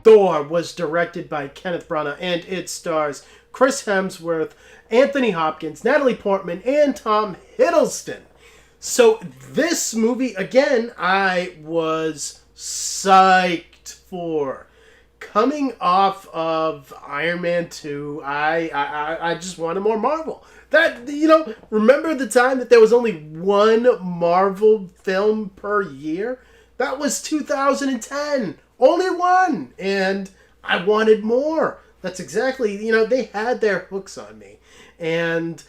Thor was directed by Kenneth Branagh, and it stars Chris Hemsworth, Anthony Hopkins, Natalie Portman, and Tom Hiddleston. So this movie, again, I was psyched for. Coming off of Iron Man 2, I just wanted more Marvel. That, remember the time that there was only one Marvel film per year? That was 2010. Only one. And I wanted more. That's exactly, they had their hooks on me. And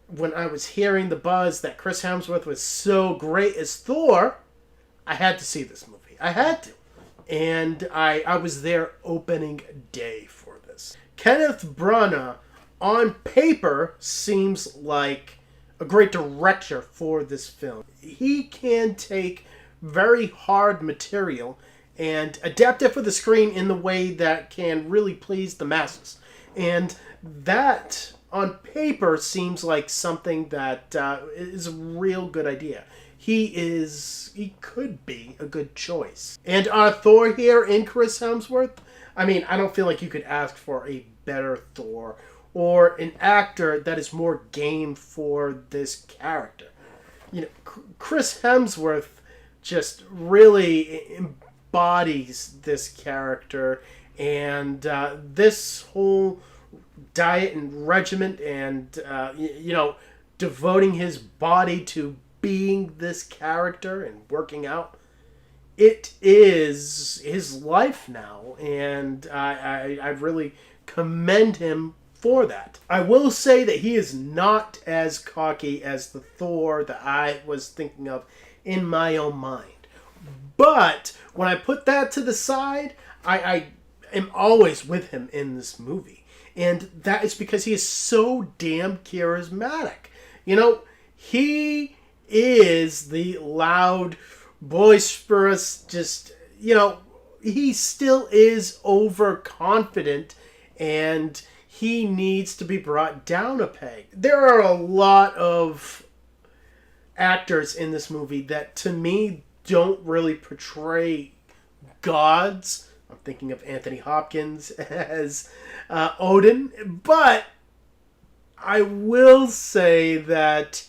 when I was hearing the buzz that Chris Hemsworth was so great as Thor, I had to see this movie. I had to. And I was there opening day for this. Kenneth Branagh, on paper, seems like a great director for this film. He can take very hard material and adapt it for the screen in the way that can really please the masses. And that, on paper, seems like something that is a real good idea. He could be a good choice. And Thor here in Chris Hemsworth, I mean, I don't feel like you could ask for a better Thor or an actor that is more game for this character. Chris Hemsworth just really embodies this character, and this whole diet and regiment and, devoting his body to being this character and working out, it is his life now, and I really commend him for that. I will say that he is not as cocky as the Thor that I was thinking of in my own mind. But when I put that to the side, I am always with him in this movie. And that is because he is so damn charismatic. He is the loud, boisterous, just, he still is overconfident, and he needs to be brought down a peg. There are a lot of actors in this movie that, to me, don't really portray gods. I'm thinking of Anthony Hopkins as Odin, but I will say that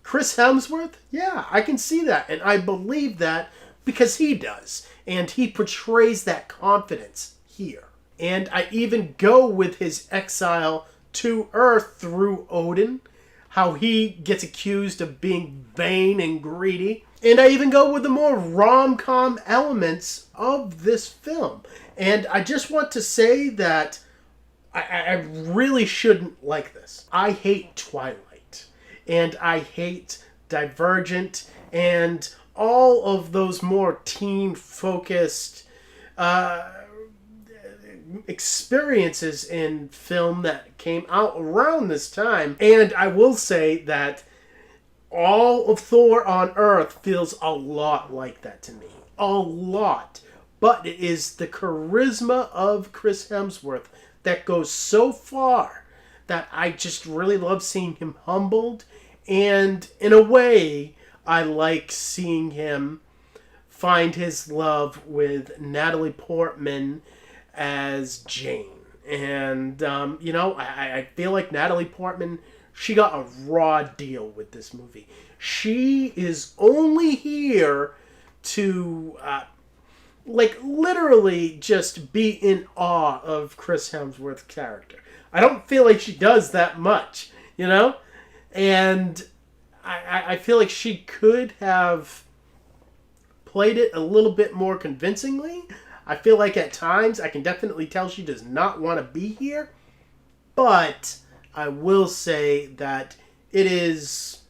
Chris Hemsworth, yeah, I can see that, and I believe that because he does, and he portrays that confidence here. And I even go with his exile to Earth through Odin, how he gets accused of being vain and greedy. And I even go with the more rom-com elements of this film. And I just want to say that I really shouldn't like this. I hate Twilight. And I hate Divergent. And all of those more teen-focused experiences in film that came out around this time. And I will say that all of Thor on Earth feels a lot like that to me. A lot. But it is the charisma of Chris Hemsworth that goes so far that I just really love seeing him humbled. And in a way, I like seeing him find his love with Natalie Portman as Jane. And, I feel like Natalie Portman, she got a raw deal with this movie. She is only here to, literally just be in awe of Chris Hemsworth's character. I don't feel like she does that much, And I feel like she could have played it a little bit more convincingly. I feel like at times I can definitely tell she does not want to be here. But I will say that it is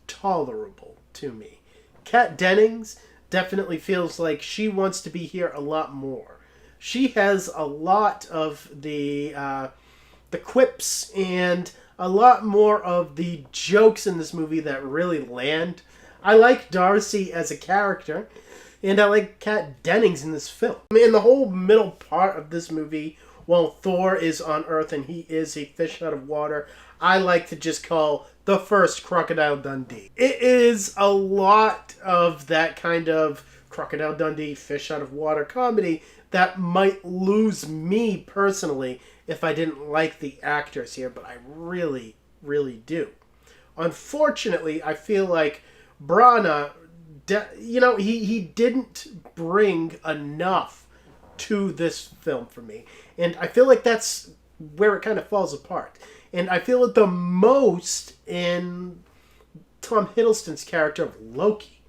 tolerable to me. Kat Dennings definitely feels like she wants to be here a lot more. She has a lot of the quips and a lot more of the jokes in this movie that really land. I like Darcy as a character, and I like Kat Dennings in this film. In the whole middle part of this movie, while Thor is on Earth and he is a fish out of water, I like to just call the first Crocodile Dundee. It is a lot of that kind of Crocodile Dundee, fish out of water comedy that might lose me personally if I didn't like the actors here, but I really, really do. Unfortunately, I feel like Branagh, he didn't bring enough to this film for me. And I feel like that's where it kind of falls apart. And I feel it the most in Tom Hiddleston's character of Loki.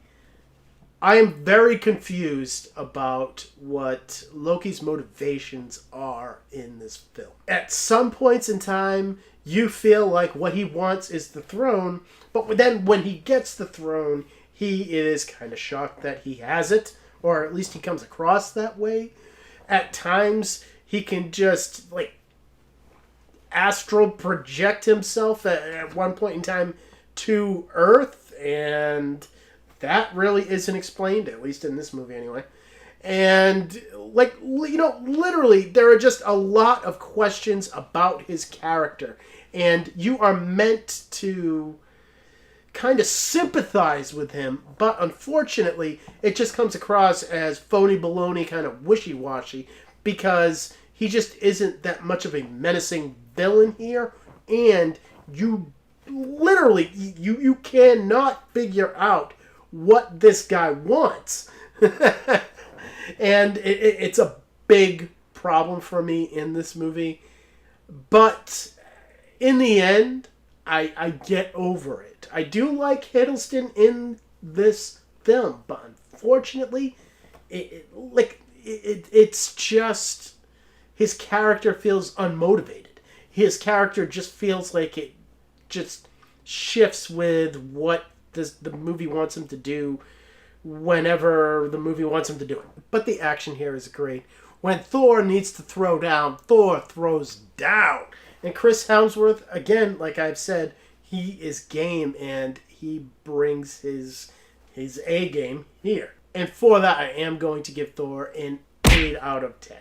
I am very confused about what Loki's motivations are in this film. At some points in time, you feel like what he wants is the throne, but then when he gets the throne, he is kind of shocked that he has it, or at least he comes across that way. At times, he can just, astral project himself at one point in time to Earth, and that really isn't explained, at least in this movie anyway. And, literally, there are just a lot of questions about his character. And you are meant to kind of sympathize with him, but unfortunately, it just comes across as phony baloney, kind of wishy-washy, because he just isn't that much of a menacing villain here, and you literally, you cannot figure out what this guy wants. And it's a big problem for me in this movie. But in the end, I get over it. I do like Hiddleston in this film, but unfortunately, it's just his character feels unmotivated. His character just feels like it just shifts with what the movie wants him to do whenever the movie wants him to do it. But the action here is great. When Thor needs to throw down, Thor throws down. And Chris Hemsworth, again, like I've said, he is game and he brings his A game here. And for that, I am going to give Thor an 8 out of 10.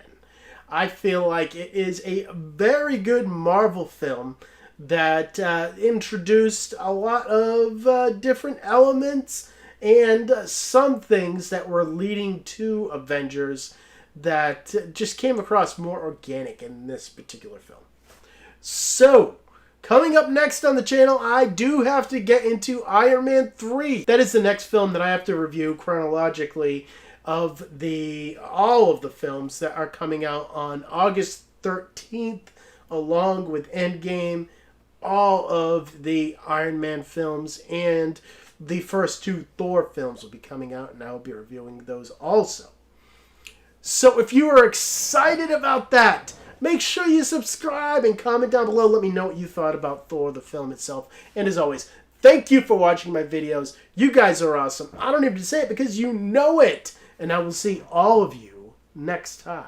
I feel like it is a very good Marvel film that introduced a lot of different elements and some things that were leading to Avengers that just came across more organic in this particular film. So, coming up next on the channel, I do have to get into Iron Man 3. That is the next film that I have to review chronologically of all of the films that are coming out on August 13th, along with Endgame, all of the Iron Man films, and the first 2 Thor films will be coming out, and I will be reviewing those also. So if you are excited about that, make sure you subscribe and comment down below. Let me know what you thought about Thor, the film itself. And as always, thank you for watching my videos. You guys are awesome. I don't even say it because you know it. And I will see all of you next time.